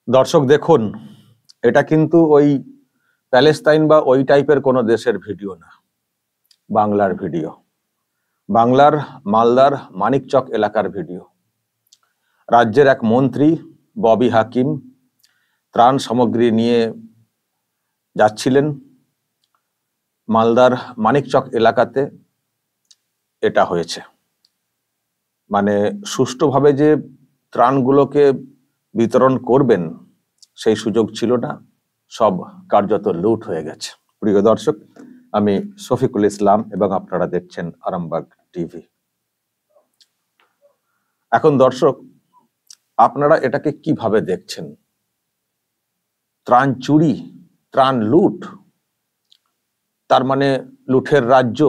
দর্শক দেখুন, এটা কিন্তু ওই প্যালেস্তাইন বা ওই টাইপের কোনো দেশের ভিডিও না, বাংলার ভিডিও, বাংলার মালদার মানিকচক এলাকার ভিডিও। রাজ্যের এক মন্ত্রী ববি হাকিম ত্রাণ সামগ্রী নিয়ে যাচ্ছিলেন মালদার মানিকচক এলাকাতে। এটা হয়েছে, মানে সুষ্ঠুভাবে যে ত্রাণগুলোকে বিতরণ করবেন সেই সুযোগ ছিল না, সব কার্যত লুট হয়ে গেছে। প্রিয় দর্শক, আমি শফিকুল ইসলাম এবং আপনারা দেখছেন আরামবাগ টিভি। এখন দর্শক, আপনারা এটাকে কিভাবে দেখছেন? ত্রাণ চুরি, ত্রাণ লুট, তার মানে লুঠের রাজ্য,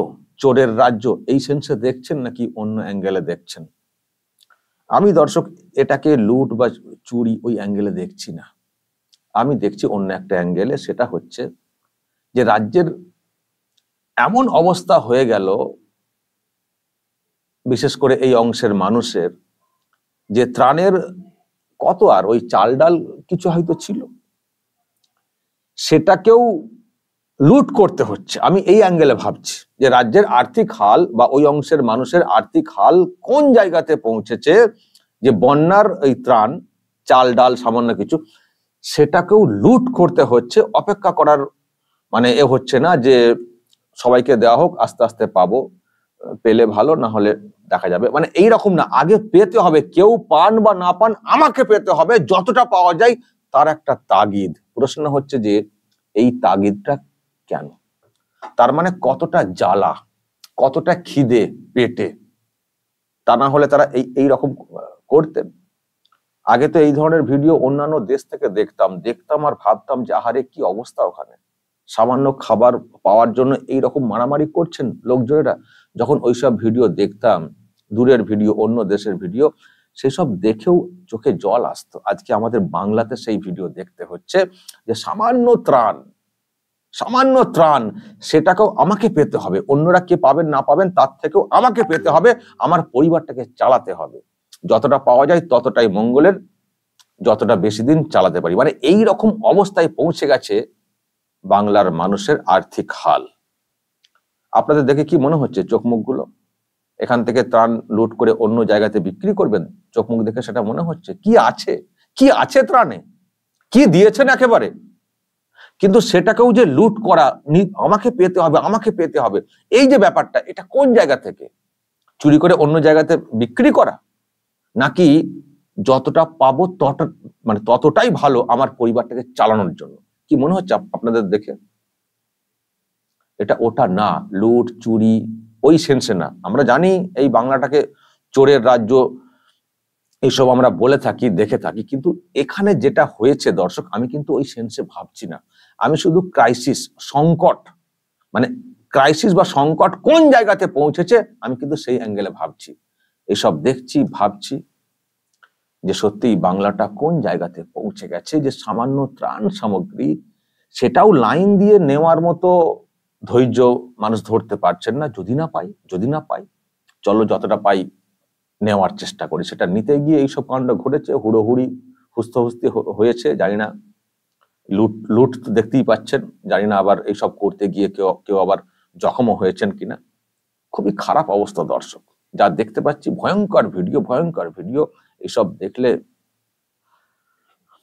চোরের রাজ্য, এই সেন্সে দেখছেন নাকি অন্য অ্যাঙ্গেলে দেখছেন? আমি দর্শক এটাকে লুট বা চুরি ওই অ্যাঙ্গেলে দেখছি না, আমি দেখছি অন্য একটা অ্যাঙ্গেলে। সেটা হচ্ছে যে রাজ্যের এমন অবস্থা হয়ে গেল, বিশেষ করে এই অংশের মানুষের, যে ত্রাণের কত আর ওই চাল ডাল কিছু হয়তো ছিল, সেটাকেও লুট করতে হচ্ছে। আমি এই অ্যাঙ্গেলে ভাবছি যে রাজ্যের আর্থিক হাল বা ওই অংশের মানুষের আর্থিক হাল কোন জায়গাতে পৌঁছেছে, যে বন্যার এই ত্রাণ, চাল ডাল সামান্য কিছু, সেটাকেও লুট করতে হচ্ছে। অপেক্ষা করার মানে এ হচ্ছে না যে সবাইকে দেওয়া হোক, আস্তে আস্তে পাবো, পেলে ভালো, না হলে দেখা যাবে, মানে এইরকম না। আগে পেতে হবে, কেউ পান বা না পান আমাকে পেতে হবে, যতটা পাওয়া যায় তার একটা তাগিদ। প্রশ্ন হচ্ছে যে এই তাগিদটা কেন? তার মানে কতটা জ্বালা, কতটা খিদে পেটে, তা না হলে তারা এই রকম করতেন? আগে তো এই ধরনের ভিডিও অন্যান্য দেশ থেকে দেখতাম আর ভাবতাম যে আহারে কি অবস্থা ওখানে, সামান্য খাবার পাওয়ার জন্য এই রকম মারামারি করছেন লোকজনেরা। যখন ওইসব ভিডিও দেখতাম, দূরের ভিডিও, অন্য দেশের ভিডিও, সেসব দেখেও চোখে জল আসতো। আজকে আমাদের বাংলাতে সেই ভিডিও দেখতে হচ্ছে যে সামান্য ত্রাণ, সেটাকেও আমাকে পেতে হবে। অন্যরা কে পাবেন না পাবেন তার থেকেও আমাকে পেতে হবে, আমার পরিবারটাকে চালাতে হবে। যতটা পাওয়া যায় ততটাই মঙ্গলের, যতটা বেশি দিন চালাতে পারি। মানে এই রকম অবস্থায় পৌঁছে গেছে বাংলার মানুষের আর্থিক হাল। আপনাদের দেখে কি মনে হচ্ছে? চোখ মুখগুলো, এখান থেকে ত্রাণ লুট করে অন্য জায়গাতে বিক্রি করবেন, চোখ মুখ দেখে সেটা মনে হচ্ছে। কি আছে ত্রাণে, কি দিয়েছেন একেবারে, কিন্তু সেটাকেও যে লুট করা, আমাকে পেতে হবে, এই যে ব্যাপারটা, এটা কোন জায়গা থেকে? চুরি করে অন্য জায়গাতে বিক্রি করা, নাকি যতটা পাবো ততটাই ভালো আমার পরিবারটাকে চালানোর জন্য? কি মনে হচ্ছে আপনাদের দেখে? এটা ওটা না, লুট চুরি ওই সেন্সে না। আমরা জানি এই বাংলাটাকে চোরের রাজ্য, এইসব আমরা বলে থাকি, দেখে থাকি, কিন্তু এখানে যেটা হয়েছে দর্শক, আমি কিন্তু ওই সেন্সে ভাবছি না। আমি শুধু সংকট, মানে ক্রাইসিস বা সংকট কোন জায়গাতে পৌঁছেছে, আমি কিন্তু সেই অ্যাঙ্গেলে ভাবছি। এসব দেখছি, ভাবছি যে সত্যি বাংলাটা কোন জায়গাতে পৌঁছে গেছে, যে সামান্য ত্রাণ সামগ্রী, সেটাও লাইন দিয়ে নেওয়ার মতো ধৈর্য মানুষ ধরতে পারছেন না। যদি না পাই চলো যতটা পাই নেওয়ার চেষ্টা করি। সেটা নিতে গিয়ে এইসব কাণ্ড ঘটেছে, হুড়োহুড়ি হুস্তি হয়েছে। জানি না, লুট তো দেখতেই পাচ্ছেন, জানি না আবার এইসব করতে গিয়ে কেউ আবার জখমও হয়েছেন কিনা। খুবই খারাপ অবস্থা দর্শক, যা দেখতে পাচ্ছি। ভয়ঙ্কর ভিডিও। এইসব দেখলে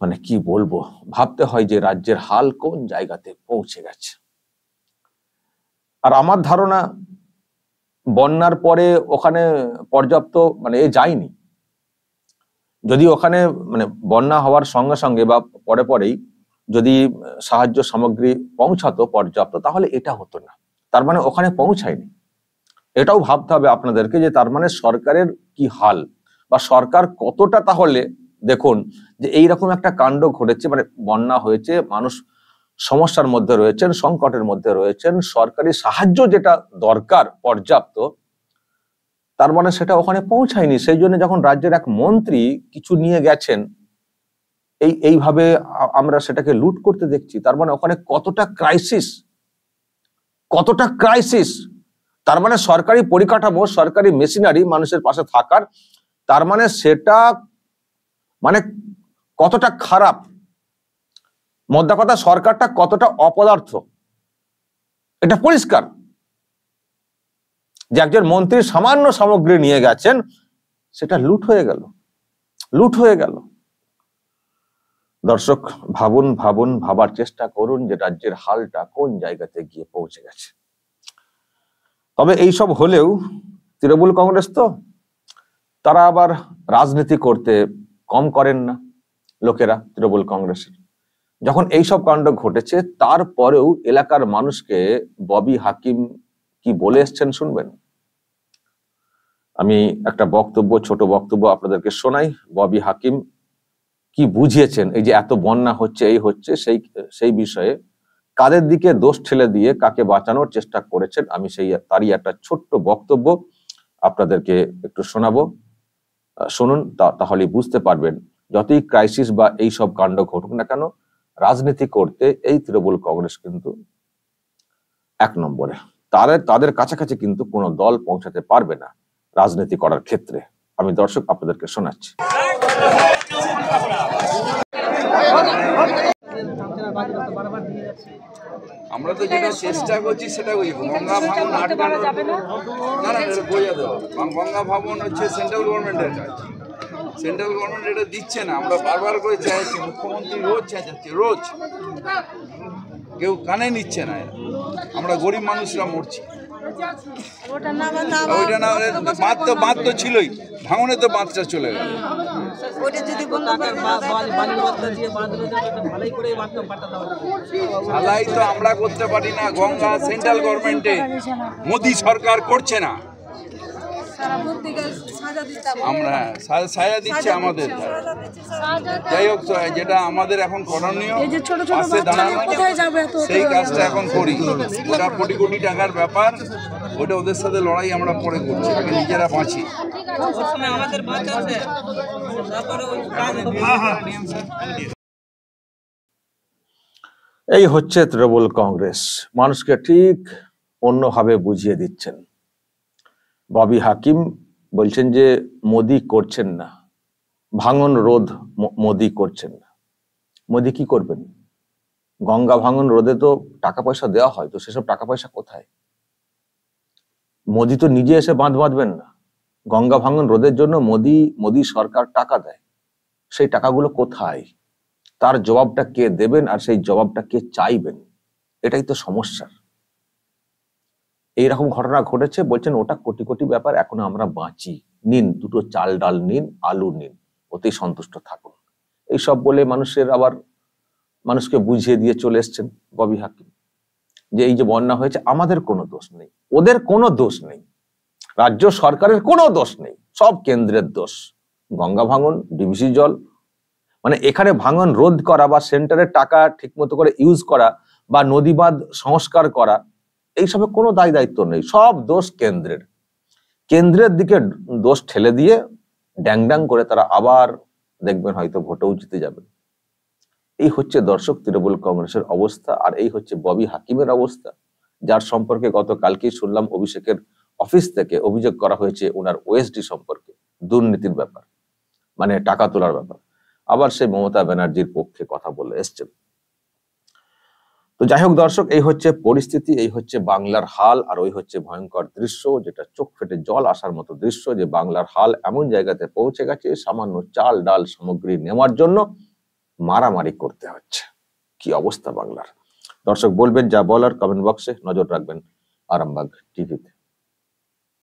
মানে কি বলবো, ভাবতে হয় যে রাজ্যের হাল কোন জায়গাতে পৌঁছে গেছে। আর আমার ধারণা, বন্যার পরে ওখানে পর্যাপ্ত মানে যায়নি। যদি ওখানে মানে বন্যা হওয়ার সঙ্গে সঙ্গে বা পরেই যদি সাহায্য সামগ্রী পৌঁছাতো পর্যাপ্ত, তাহলে এটা হতো না। তার মানে ওখানে পৌঁছায়নি। এটাও ভাবতে হবে আপনাদেরকে যে তার মানে সরকারের কি হাল, বা সরকার কতটা, তাহলে দেখুন যে এইরকম একটা কাণ্ড ঘটেছে, মানে বন্যা হয়েছে, মানুষ সমস্যার মধ্যে রয়েছেন, সংকটের মধ্যে রয়েছেন, সরকারি সাহায্য যেটা দরকার পর্যাপ্ত, তার মানে সেটা ওখানে পৌঁছায়নি। সেই জন্য যখন রাজ্যের এক মন্ত্রী কিছু নিয়ে গেছেন, এইভাবে আমরা সেটাকে লুট করতে দেখছি। তার মানে ওখানে কতটা ক্রাইসিস। তার মানে সরকারি পরিকাঠামো, সরকারি মেশিনারি মানুষের পাশে থাকার, তার মানে সেটা মানে কতটা খারাপ। মোদ্দা কথা, সরকারটা কতটা অপদার্থ এটা পরিষ্কার। যে একজন মন্ত্রী সামান্য সামগ্রী নিয়ে গেছেন, সেটা লুট হয়ে গেল। দর্শক, ভাবার চেষ্টা করুন যে রাজ্যের হালটা কোন জায়গাতে গিয়ে পৌঁছে গেছে। তবে এইসব হলেও তৃণমূল কংগ্রেস তো তারা আবার রাজনীতি করতে কম করেন না। লোকেরা তৃণমূল কংগ্রেসের যখন এইসব কাণ্ড ঘটেছে, তারপরেও এলাকার মানুষকে ববি হাকিম কি বলে এসছেন শুনবেন। আমি একটা ছোট বক্তব্য আপনাদেরকে শোনাই। ববি হাকিম কি বুঝিয়েছেন, এই যে এত বন্যা হচ্ছে, সেই বিষয়ে কাদের দিকে দোষ ঠেলে দিয়ে কাকে বাঁচানোর চেষ্টা করেছেন, আমি তারই একটা ছোট্ট বক্তব্য আপনাদেরকে একটু শোনাবো। শুনুন, তাহলে বুঝতে পারবেন যতই ক্রাইসিস বা এই সব কাণ্ড ঘটুক না কেন, রাজনীতি করতে এই তৃণমূল কংগ্রেস কিন্তু 1 নম্বরে। তাদের কাছাকাছি কিন্তু কোনো দল পৌঁছাতে পারবে না রাজনীতি করার ক্ষেত্রে। আমি দর্শক আপনাদেরকে শোনাচ্ছি। আমরা তো যেটা চেষ্টা করছি সেটা ওই গঙ্গা ভবন আটকানো বোঝা দেওয়া। গঙ্গা ভবন হচ্ছে সেন্ট্রাল গভর্নমেন্টের কাজ, সেন্ট্রাল গভর্নমেন্ট এটা দিচ্ছে না। আমরা বারবার করে চাইছি, মুখ্যমন্ত্রী রোজ চাইছে, রোজ কেউ কানে নিচ্ছে না। আমরা গরিব মানুষরা মরছি। ওইটা না, বাঁধ তো ছিলই, ভাঙনে তো বাঁধটা চলে গেল। ঢালাই তো আমরা করতে পারি না, গঙ্গা সেন্ট্রাল গভর্নমেন্টে, মোদী সরকার করছে না। আমরা সাজা দিচ্ছে আমাদের। যাই হোক, যেটা আমাদের এখন করণীয় পাশে দাঁড়ানো, সেই কাজটা এখন করি। ওটা কোটি কোটি টাকার ব্যাপার, ওটা ওদের সাথে লড়াই আমরা পরে করছি, নিজেরা বাঁচি। এই হচ্ছে তৃণমূল কংগ্রেস, মানুষকে ঠিক অন্যভাবে বুঝিয়ে দিচ্ছেন। ববি হাকিম বলছেন যে মোদি করছেন না, ভাঙন রোধ মোদি করছেন না। মোদি কি করবেন? গঙ্গা ভাঙন রোধে তো টাকা পয়সা দেওয়া হয়, তো সেসব টাকা পয়সা কোথায়? মোদি তো নিজে এসে বাঁধ বাঁধবেন না। গঙ্গা ভাঙন রোধের জন্য মোদি সরকার টাকা দেয়, সেই টাকাগুলো কোথায়? তার জবাবটা কে দেবেন, আর সেই জবাবটা কে চাইবেন? এটাই তো সমস্যা। এইরকম ঘটনা ঘটেছে, বলছেন ওটা কোটি কোটি ব্যাপার, এখন আমরা বাঁচি, নিন 2টো চাল ডাল নিন, আলু নিন, ওতেই সন্তুষ্ট থাকুন। এইসব বলে মানুষকে বুঝিয়ে দিয়ে চলে এসছেন ববি হাকিম যে এই যে বন্যা হয়েছে, আমাদের কোনো দোষ নেই, ওদের কোনো দোষ নেই, রাজ্য সরকারের কোনো দোষ নেই, সব কেন্দ্রের দোষ। গঙ্গা ভাঙন, ডিভিসি জল, মানে এখানে ভাঙন রোধ করা বা সেন্টারের টাকা ঠিক মতো করে ইউজ করা বা নদী বাঁধ সংস্কার করা, এইসবে কোনো দায়িত্ব নেই, সব দোষ কেন্দ্রের দিকে দোষ ঠেলে দিয়ে ড্যাং করে তারা আবার দেখবেন হয়তো ভোটেও জিতে যাবেন। এই হচ্ছে দর্শক তৃণমূল কংগ্রেসের অবস্থা, আর এই হচ্ছে ববি হাকিমের অবস্থা, যার সম্পর্কে গতকালকেই শুনলাম অভিষেকের অফিস থেকে অভিযোগ করা হয়েছে ওনার ওএসডি সম্পর্কে, দুর্নীতির ব্যাপার, মানে টাকা তোলার ব্যাপার। আবার সেই মমতা ব্যানার্জির পক্ষে কথা বলে এসছেন। তো যাই হোক দর্শক, এই হচ্ছে পরিস্থিতি, এই হচ্ছে বাংলার হাল, আর ওই হচ্ছে ভয়ঙ্কর দৃশ্য, যেটা চোখ ফেটে জল আসার মতো দৃশ্য, যে বাংলার হাল এমন জায়গাতে পৌঁছে গেছে, সামান্য চাল ডাল সামগ্রী নেওয়ার জন্য মারামারি করতে হচ্ছে। কি অবস্থা বাংলার। দর্শক, বলবেন যা বলার কমেন্ট বক্সে, নজর রাখবেন আরামবাগ টিভিতে।